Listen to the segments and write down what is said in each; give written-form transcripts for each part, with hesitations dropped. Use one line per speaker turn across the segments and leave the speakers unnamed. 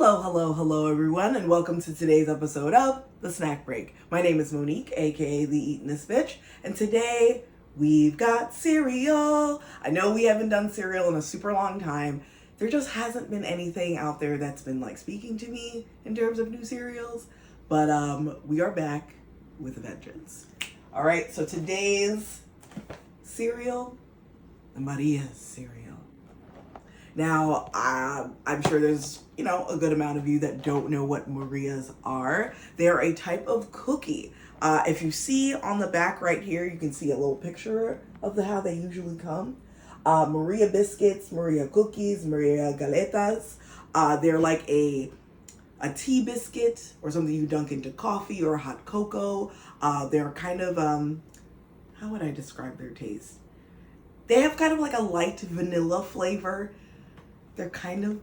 Hello, everyone, and welcome to today's episode of The Snack Break. My name is Monique, aka The Eatin' This Bitch, and today we've got cereal. I know we haven't done cereal in a super long time. There just hasn't been anything out there that's been like speaking to me in terms of new cereals, but we are back with a vengeance. All right, so today's cereal, the Maria's cereal. Now, I'm sure there's, a good amount of you that don't know what Marias are. They're a type of cookie. If you see on the back right here, you can see a little picture of how they usually come. Maria biscuits, Maria cookies, Maria galetas. They're like a tea biscuit or something you dunk into coffee or hot cocoa. They're kind of, how would I describe their taste? They have kind of like a light vanilla flavor. They're kind of,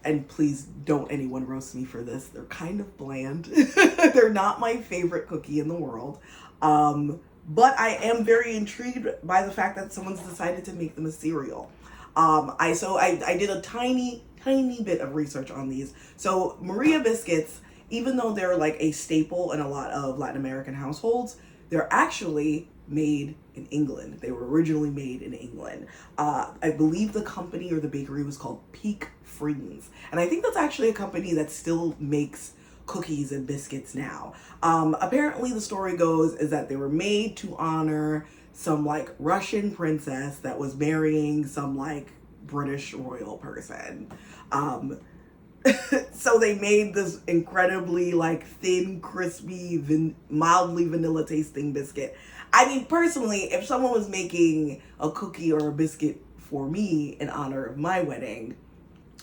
and please don't anyone roast me for this, they're kind of bland. They're not my favorite cookie in the world. But I am very intrigued by the fact that someone's decided to make them a cereal. I did a tiny bit of research on these. So Maria biscuits, even though they're like a staple in a lot of Latin American households, they're actually made in England. They were originally made in England. I believe the company or the bakery was called Peak Friends. And I think that's actually a company that still makes cookies and biscuits now. Apparently the story goes is that they were made to honor some like Russian princess that was marrying some like British royal person. So they made this incredibly like thin, crispy, mildly vanilla tasting biscuit. I mean, personally, if someone was making a cookie or a biscuit for me in honor of my wedding,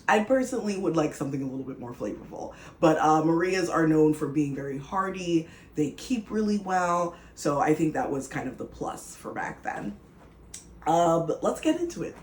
I personally would like something a little bit more flavorful. But Marias are known for being very hearty. They keep really well. So I think that was kind of the plus for back then. But let's get into it.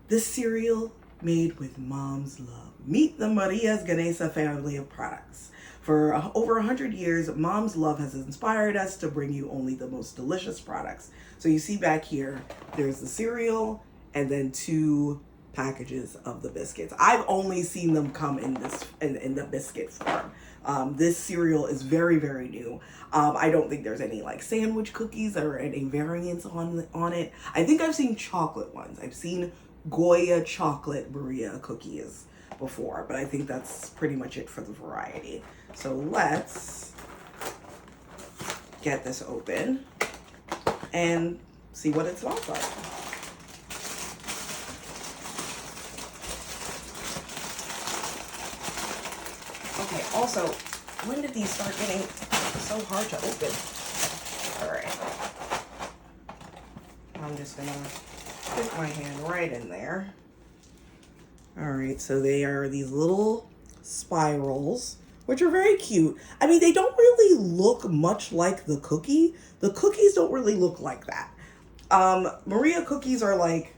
This cereal made with mom's love. Meet the Maria's Gamesa family of products. For over 100 years, mom's love has inspired us to bring you only the most delicious products. So you see back here, there's the cereal and then 2 packages of the biscuits. I've only seen them come in the biscuit form. This cereal is very, very new. I don't think there's any like sandwich cookies or any variants on it. I think I've seen chocolate ones. I've seen Goya chocolate Maria cookies before, but I think that's pretty much it for the variety. So let's get this open and see what it smells like. Okay, also, when did these start getting so hard to open? All right. I'm just gonna stick my hand right in there. All right, so they are these little spirals, which are very cute. I mean, they don't really look much like the cookie. The cookies don't really look like that. Maria cookies are like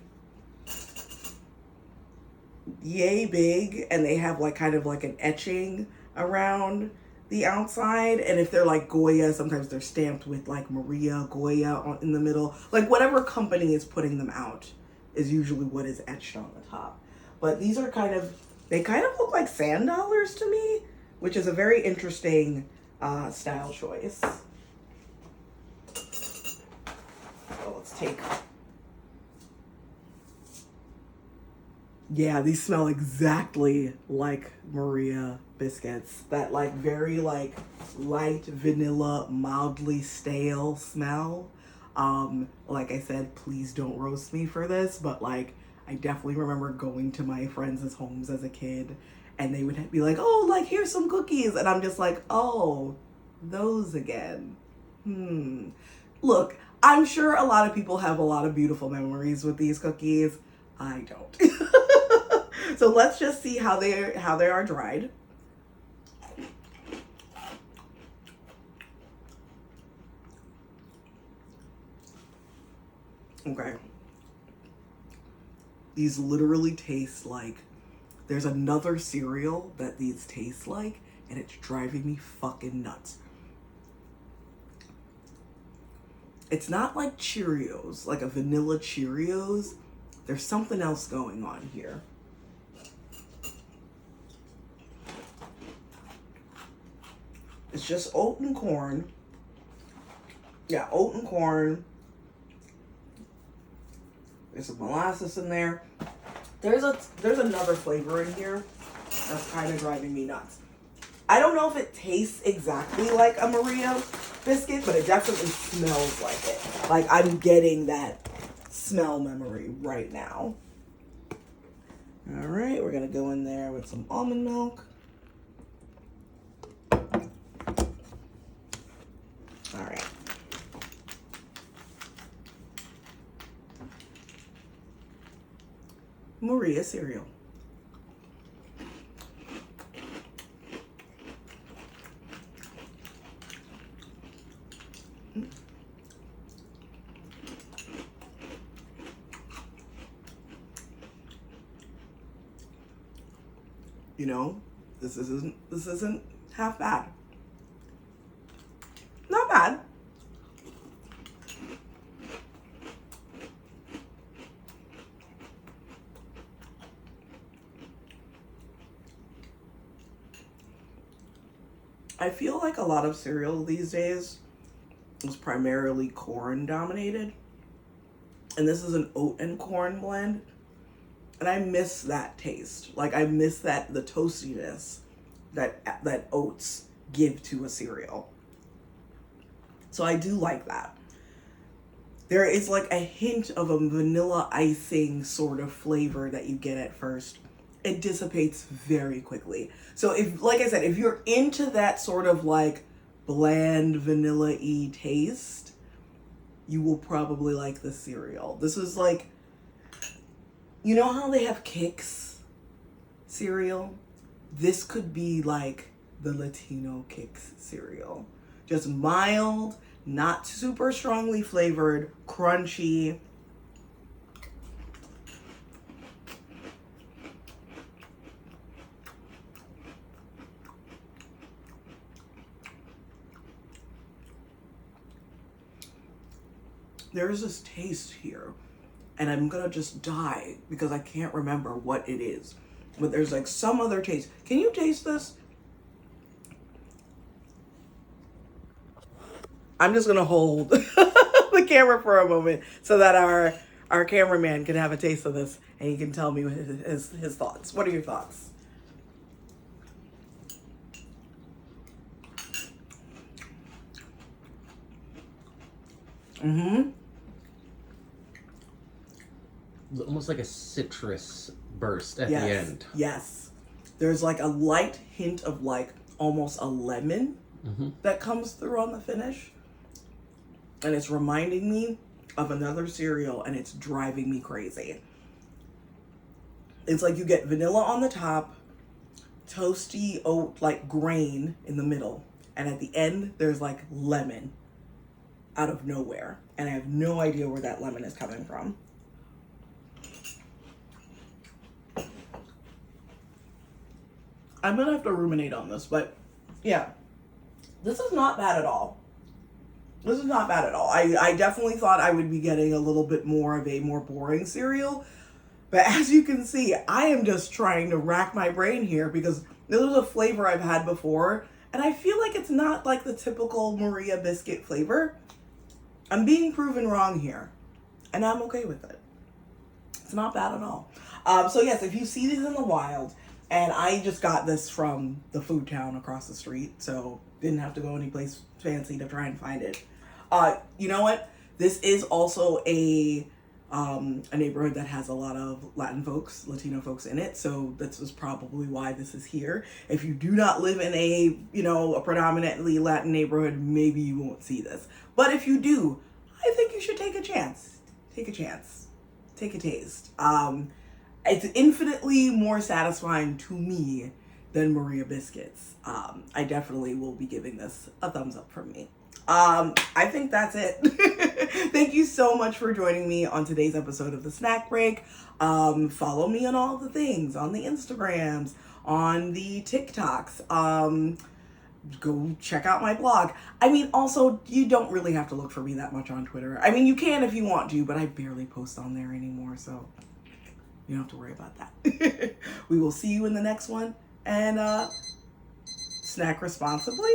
yay big, and they have like kind of like an etching around the outside. And if they're like Goya, sometimes they're stamped with like Maria Goya in the middle. Like whatever company is putting them out is usually what is etched on the top. But these are they kind of look like sand dollars to me, which is a very interesting style choice. So let's take. Yeah, these smell exactly like Maria biscuits. That like very like light vanilla, mildly stale smell. Like I said, please don't roast me for this, but like I definitely remember going to my friends' homes as a kid and they would be like, oh, like here's some cookies. And I'm just like, oh, those again. Look, I'm sure a lot of people have a lot of beautiful memories with these cookies. I don't. So let's just see how they are dried. Okay. These literally taste like, there's another cereal that these taste like, and it's driving me fucking nuts. It's not like Cheerios, like a vanilla Cheerios. There's something else going on here. It's just oat and corn. Yeah, oat and corn. There's some molasses in there. There's another flavor in here that's kind of driving me nuts. I don't know if it tastes exactly like a Maria biscuit, but it definitely smells like it. Like, I'm getting that smell memory right now. All right, we're gonna go in there with some almond milk. All right. Maria cereal. You know, this isn't half bad. Not bad. I feel like a lot of cereal these days is primarily corn dominated. And this is an oat and corn blend. And I miss that taste. Like, I miss the toastiness that oats give to a cereal. So I do like that. There is like a hint of a vanilla icing sort of flavor that you get at first. It dissipates very quickly. So if, like I said, if you're into that sort of like bland vanilla-y taste, you will probably like the cereal. This is like, you know how they have Kix cereal? This could be like the Latino Kix cereal. Just mild, not super strongly flavored, crunchy. There's this taste here, and I'm gonna just die because I can't remember what it is. But there's like some other taste. Can you taste this? I'm just gonna hold the camera for a moment so that our cameraman can have a taste of this and he can tell me his thoughts. What are your thoughts? Mm-hmm.
Almost like a citrus burst at
Yes.
the end.
Yes. There's like a light hint of like almost a lemon that comes through on the finish. And it's reminding me of another cereal and it's driving me crazy. It's like you get vanilla on the top, toasty oat like grain in the middle, and at the end there's like lemon out of nowhere. And I have no idea where that lemon is coming from. I'm gonna have to ruminate on this, but yeah, this is not bad at all. This is not bad at all. I definitely thought I would be getting a little bit more of a more boring cereal, but as you can see, I am just trying to rack my brain here because this is a flavor I've had before, and I feel like it's not like the typical Maria biscuit flavor. I'm being proven wrong here, and I'm okay with it. It's not bad at all. So yes, if you see these in the wild, and I just got this from the food town across the street, so didn't have to go anyplace fancy to try and find it. You know what? This is also a neighborhood that has a lot of Latino folks in it, so this is probably why this is here. If you do not live in a predominantly Latin neighborhood, maybe you won't see this. But if you do, I think you should take a chance. Take a chance. Take a taste. It's infinitely more satisfying to me than Maria biscuits. I definitely will be giving this a thumbs up from me. I think that's it. Thank you so much for joining me on today's episode of The Snack Break. Follow me on all the things, on the Instagrams, on the TikToks. Go check out my blog. I mean, also, you don't really have to look for me that much on Twitter. I mean, you can if you want to, but I barely post on there anymore, so you don't have to worry about that. We will see you in the next one, and snack responsibly.